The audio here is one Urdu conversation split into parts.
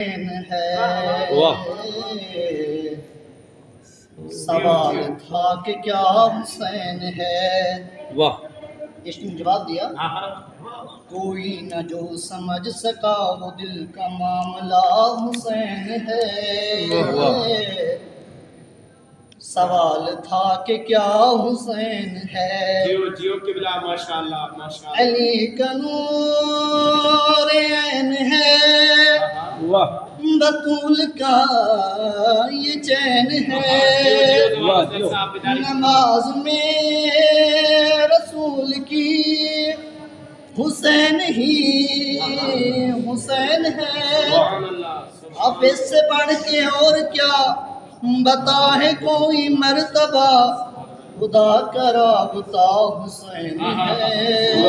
ہے واہ سوال تھا کہ کیا حسین ہے واہ عشق نے جواب دیا کوئی نہ جو سمجھ سکا وہ دل کا معاملہ حسین واہ واہ ہے سوال تھا کہ کیا حسین ہے جیو جیو قبلہ ماشاءاللہ ماشاءاللہ علی کا نور عین ہے واہ بطول کا یہ چین ہے واہ جیو نماز میں رسول کی حسین ہی حسین ہے سبحان اللہ اب اس سے بڑھ کے اور کیا بتا ہے کوئی مرتبہ خدا کا رابطہ حسین ہے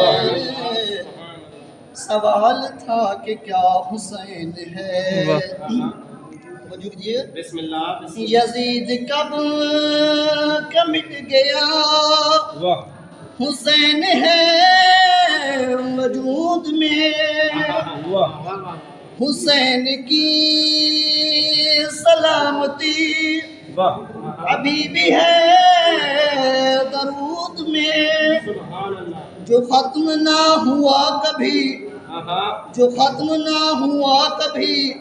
سوال تھا کہ کیا حسین ہے موجود کیجیے بسم اللہ بسم اللہ یزید کب کا مٹ گیا واہ حسین ہے وجود میں واہ حسین کی سلامتی واہ ابھی بھی ہے درود میں سبحان اللہ جو ختم نہ ہوا کبھی آہا جو ختم نہ ہوا کبھی